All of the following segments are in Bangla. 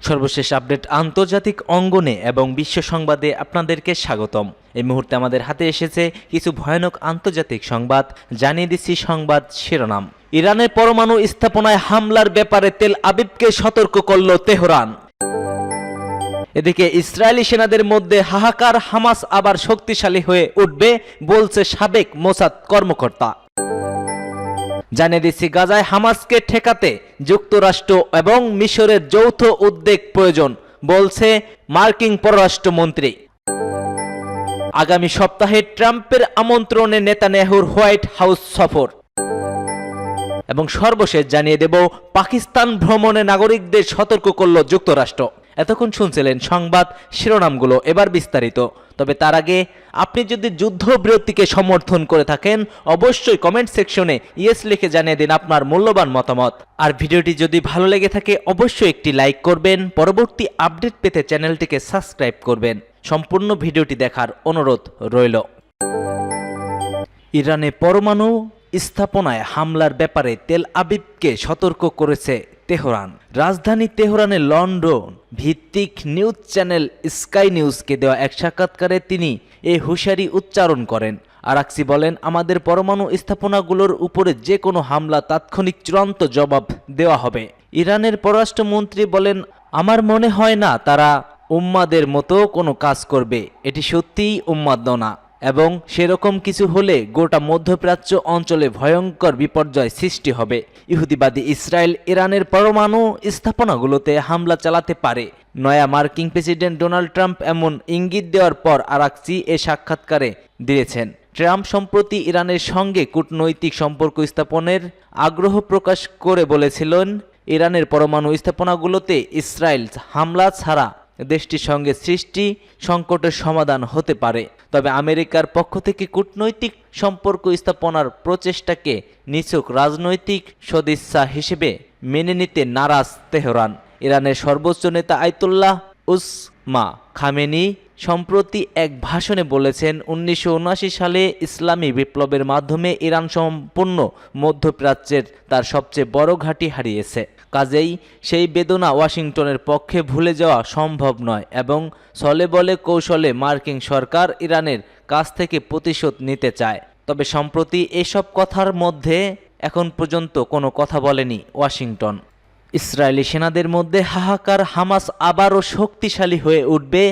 সর্বশেষ আপডেট আন্তর্জাতিক অঙ্গনে এবং বিশ্ব সংবাদে আপনাদেরকে স্বাগতম। এই মুহূর্তে আমাদের হাতে এসেছে কিছু ভয়ানক আন্তর্জাতিক সংবাদ। জানিয়ে দিচ্ছি সংবাদ শিরোনাম। ইরানের পরমাণু স্থাপনায় হামলার ব্যাপারে তেল আবিবকে সতর্ক করল তেহরান। এদিকে ইসরায়েলি সেনাদের মধ্যে হাহাকার, হামাস আবার শক্তিশালী হয়ে উঠবে বলছে সাবেক মোসাদ কর্মকর্তা। জানিয়ে দিচ্ছি গাজায় হামাসকে ঠেকাতে যুক্তরাষ্ট্র এবং মিশরের যৌথ উদ্যোগ প্রয়োজন বলছে মার্কিন পররাষ্ট্রমন্ত্রী। আগামী সপ্তাহে ট্রাম্পের আমন্ত্রণে নেতানিয়াহুর হোয়াইট হাউস সফর। এবং সর্বশেষ জানিয়ে দেব পাকিস্তান ভ্রমণে নাগরিকদের সতর্ক করল যুক্তরাষ্ট্র। এতক্ষণ শুনছিলেন সংবাদ শিরোনামগুলো, এবার বিস্তারিত। তবে তার আগে আপনি যদি যুদ্ধবিরতিকে সমর্থন করে থাকেন অবশ্যই কমেন্ট সেকশনে ইয়েস লিখে জানিয়ে দিন আপনার মূল্যবান মতামত। আর ভিডিওটি যদি ভালো লেগে থাকে অবশ্যই একটি লাইক করবেন। পরবর্তী আপডেট পেতে চ্যানেলটিকে সাবস্ক্রাইব করবেন। সম্পূর্ণ ভিডিওটি দেখার অনুরোধ রইল। ইরানে পরমাণু স্থাপনায় হামলার ব্যাপারে তেল আবিবকে সতর্ক করেছে তেহরান। রাজধানী তেহরানে লন্ডন ভিত্তিক নিউজ চ্যানেল স্কাই নিউজকে দেওয়া এক সাক্ষাৎকারে তিনি এই হুঁশিয়ারি উচ্চারণ করেন। আরাকসি বলেন, আমাদের পরমাণু স্থাপনাগুলোর উপরে যে কোনো হামলা তাৎক্ষণিক চূড়ান্ত জবাব দেওয়া হবে। ইরানের পররাষ্ট্রমন্ত্রী বলেন, আমার মনে হয় না তারা উম্মাদের মতো কোনো কাজ করবে। এটি সত্যিই উন্মাদ না, এবং সেরকম কিছু হলে গোটা মধ্যপ্রাচ্য অঞ্চলে ভয়ঙ্কর বিপর্যয় সৃষ্টি হবে। ইহুদিবাদী ইসরায়েল ইরানের পরমাণু স্থাপনাগুলোতে হামলা চালাতে পারে। নয়া মার্কিন প্রেসিডেন্ট ডোনাল্ড ট্রাম্প এমন ইঙ্গিত দেওয়ার পর আরাকসি এ সাক্ষাৎকারে দিয়েছেন। ট্রাম্প সম্প্রতি ইরানের সঙ্গে কূটনৈতিক সম্পর্ক স্থাপনের আগ্রহ প্রকাশ করে বলেছিলেন, ইরানের পরমাণু স্থাপনাগুলোতে ইসরায়েল হামলা ছাড়া দেশটির সঙ্গে সৃষ্টি সংকটের সমাধান হতে পারে। তবে আমেরিকার পক্ষ থেকে কূটনৈতিক সম্পর্ক স্থাপনার প্রচেষ্টাকে নিছক রাজনৈতিক সদিচ্ছা হিসেবে মেনে নিতে নারাজ তেহরান। ইরানের সর্বোচ্চ নেতা আয়াতুল্লাহ উসমা খামেনি সম্প্রতি এক ভাষণে বলেছেন, 1979 সালে ইসলামী বিপ্লবের মাধ্যমে ইরান সম্পূর্ণ মধ্যপ্রাচ্যের তার সবচেয়ে বড় ঘাঁটি হারিয়েছে। কাজেই সেই বেদনা ওয়াশিংটনের পক্ষে ভুলে যাওয়া সম্ভব নয়, এবং ছলে বলে কৌশলে মার্কিন সরকার ইরানের কাছ থেকে প্রতিশোধ নিতে চায়। তবে সম্প্রতি এসব কথার মধ্যে এখন পর্যন্ত কোনো কথা বলেনি ওয়াশিংটন। ইসরায়েলি সেনাদের মধ্যে হাহাকার, হামাস আবারও শক্তিশালী হয়ে উঠবে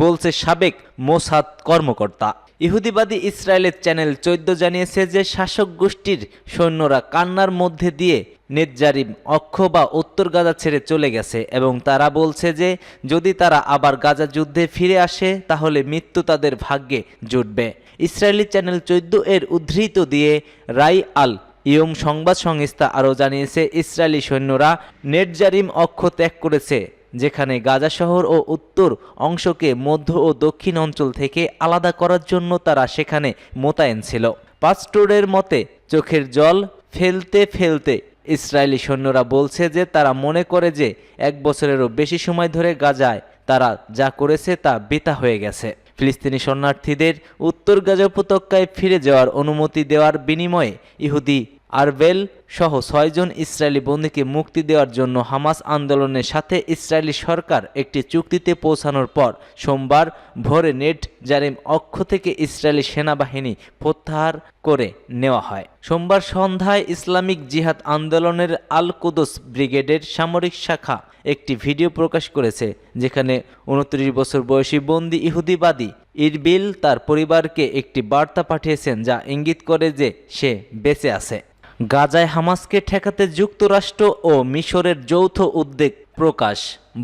বলছে সাবেক মোসাদ কর্মকর্তা। ইহুদিবাদী ইসরায়েলের চ্যানেল 14 জানিয়েছে যে শাসক গোষ্ঠীর সৈন্যরা কান্নার মধ্যে দিয়ে নেতজারিম অক্ষ বা উত্তর গাজা ছেড়ে চলে গেছে, এবং তারা বলছে যে যদি তারা আবার গাজা যুদ্ধে ফিরে আসে তাহলে মৃত্যু তাদের ভাগ্যে জুটবে। ইসরায়েলি চ্যানেল 14 এর উদ্ধৃত দিয়ে রাই আল ইয়ম সংবাদ সংস্থা আরও জানিয়েছে, ইসরায়েলি সৈন্যরা নেটজারিম অক্ষ ত্যাগ করেছে, যেখানে গাজা শহর ও উত্তর অংশকে মধ্য ও দক্ষিণ অঞ্চল থেকে আলাদা করার জন্য তারা সেখানে মোতায়েন ছিল। পাস্টোরের মতে চোখের জল ফেলতে ফেলতে ইসরায়েলি সৈন্যরা বলছে যে তারা মনে করে যে 1 বছরেরও বেশি সময় ধরে গাজায় তারা যা করেছে তা বৃথা হয়ে গেছে। ফিলিস্তিনি শরণার্থীদের উত্তর গাজা উপত্যকায় ফিরে যাওয়ার অনুমতি দেওয়ার বিনিময়ে ইহুদি আরবেল সহ 6 জন ইসরায়েলি বন্দীকে মুক্তি দেওয়ার জন্য হামাস আন্দোলনের সাথে ইসরায়েলি সরকার একটি চুক্তিতে পৌঁছানোর পর সোমবার ভোরে নেট জারিম অক্ষ থেকে ইসরায়েলি সেনাবাহিনী প্রত্যাহার করে নেওয়া হয়। সোমবার সন্ধ্যায় ইসলামিক জিহাদ আন্দোলনের আল কুদস ব্রিগেডের সামরিক শাখা একটি ভিডিও প্রকাশ করেছে, যেখানে 29 বছর বয়সী বন্দী ইহুদিবাদী ইরবিল তার পরিবারকে একটি বার্তা পাঠিয়েছেন যা ইঙ্গিত করে যে সে বেঁচে আছে। গাজায় হামাসকে ঠেকাতে যুক্তরাষ্ট্র ও মিশরের যৌথ উদ্যোগ প্রকাশ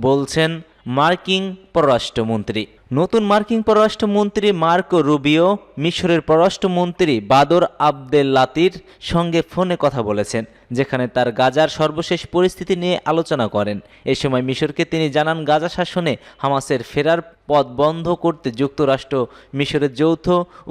বলছেন মার্কিন পররাষ্ট্রমন্ত্রী। নতুন মার্কিন পররাষ্ট্রমন্ত্রী মার্কো রুবিও মিশরের পররাষ্ট্রমন্ত্রী বাদর আবদেল্লাতির সঙ্গে ফোনে কথা বলেছেন, যেখানে তার গাজার সর্বশেষ পরিস্থিতি নিয়ে আলোচনা করেন। এ সময় মিশরকে তিনি জানান, গাজা শাসনে হামাসের ফেরার পথ বন্ধ করতে যুক্তরাষ্ট্র মিশরের যৌথ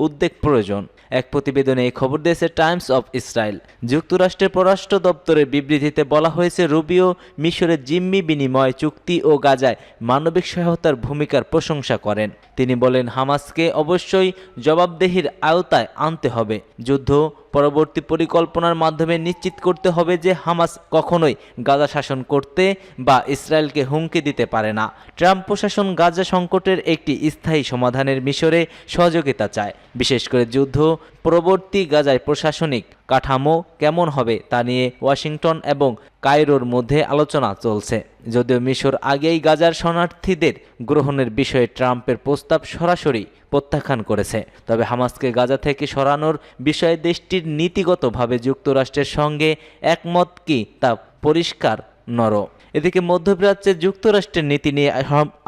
উদ্যোগ প্রয়োজন। এক প্রতিবেদনে এই খবর দিয়েছে টাইমস অফ ইসরায়েল। যুক্তরাষ্ট্রের পররাষ্ট্র দপ্তরের বিবৃতিতে বলা হয়েছে, রুবিও মিশরের জিম্মি বিনিময় চুক্তি ও গাজায় মানবিক সহায়তার ভূমিকার প্রশংসা করেন। তিনি বলেন, হামাসকে অবশ্যই জবাবদিহির আওতায় আনতে হবে। যুদ্ধ পরবর্তী পরিকল্পনার মাধ্যমে নিশ্চিত করতে হবে যে হামাস কখনোই গাজা শাসন করতে বা ইসরায়েলকে হুমকি দিতে পারে না। ট্রাম্প প্রশাসন গাজা সংকটের একটি স্থায়ী সমাধানের মিশরে সহযোগিতা চায়, বিশেষ করে যুদ্ধ পরবর্তী গাজায় প্রশাসনিক কাঠামো কেমন হবে তা নিয়ে ওয়াশিংটন এবং কায়রোর মধ্যে আলোচনা চলছে। যদিও মিশর আগেই গাজার শরণার্থীদের গ্রহণের বিষয়ে ট্রাম্পের প্রস্তাব সরাসরি প্রত্যাখ্যান করেছে, তবে হামাসকে গাজা থেকে সরানোর বিষয়ে দেশটির নীতিগতভাবে যুক্তরাষ্ট্রের সঙ্গে একমত কি তা পরিষ্কার নর। এদিকে মধ্যপ্রাচ্যে যুক্তরাষ্ট্রের নীতি নিয়ে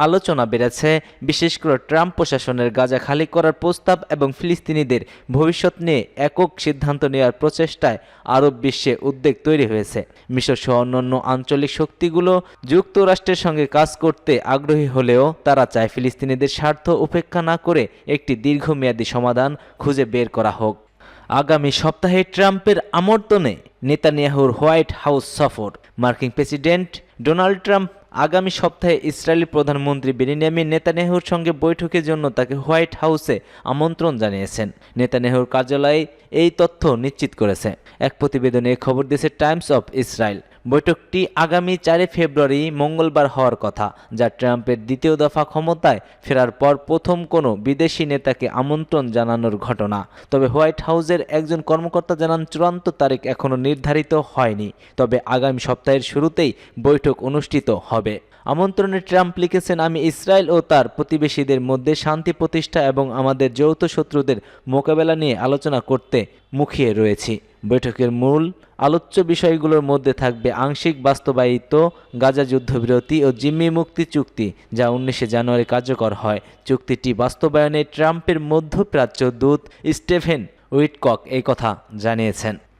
আলোচনা বেড়েছে, বিশেষ করে ট্রাম্প প্রশাসনের গাজা খালি করার প্রস্তাব এবং ফিলিস্তিনিদের ভবিষ্যৎ নিয়ে একক সিদ্ধান্ত নেওয়ার প্রচেষ্টায় আরব বিশ্বে উদ্বেগ তৈরি হয়েছে। মিশর সহ অন্যান্য আঞ্চলিক শক্তিগুলো যুক্তরাষ্ট্রের সঙ্গে কাজ করতে আগ্রহী হলেও তারা চায় ফিলিস্তিনিদের স্বার্থ উপেক্ষা না করে একটি দীর্ঘমেয়াদী সমাধান খুঁজে বের করা হোক। আগামী সপ্তাহে ট্রাম্পের আমন্ত্রণে নেতানিয়াহুর হোয়াইট হাউস সফর। মার্কিন প্রেসিডেন্ট ডোনাল্ড ট্রাম্প আগামী সপ্তাহে ইসরায়েলি প্রধানমন্ত্রী বেনিয়ামিন নেতানিয়াহুর সঙ্গে বৈঠকের জন্য তাকে হোয়াইট হাউসে আমন্ত্রণ জানিয়েছেন। নেতানিয়াহুর কার্যালয় এই তথ্য নিশ্চিত করেছে। এক প্রতিবেদনে খবর দিয়েছে টাইমস অফ ইসরায়েল। বৈঠকটি আগামী 4 ফেব্রুয়ারি মঙ্গলবার হওয়ার কথা, যা ট্রাম্পের দ্বিতীয় দফা ক্ষমতায় ফেরার পর প্রথম কোনো বিদেশি নেতাকে আমন্ত্রণ জানানোর ঘটনা। তবে হোয়াইট হাউসের একজন কর্মকর্তা জানান, চূড়ান্ত তারিখ এখনও নির্ধারিত হয়নি, তবে আগামী সপ্তাহের শুরুতেই বৈঠক অনুষ্ঠিত হবে। আমন্ত্রণে ট্রাম্প লিখেছেন, আমি ইসরায়েল ও তার প্রতিবেশীদের মধ্যে শান্তি প্রতিষ্ঠা এবং আমাদের যৌথ শত্রুদের মোকাবেলা নিয়ে আলোচনা করতে মুখিয়ে রয়েছি। বৈঠকের মূল আলোচ্য বিষয়গুলোর মধ্যে থাকবে আংশিক বাস্তবায়িত গাজা যুদ্ধবিরতি ও জিম্মি মুক্তি চুক্তি, যা 19 জানুয়ারি কার্যকর হয়। চুক্তিটি বাস্তবায়নে ট্রাম্পের মধ্যপ্রাচ্য দূত স্টেফেন উইটকক এই কথা জানিয়েছেন।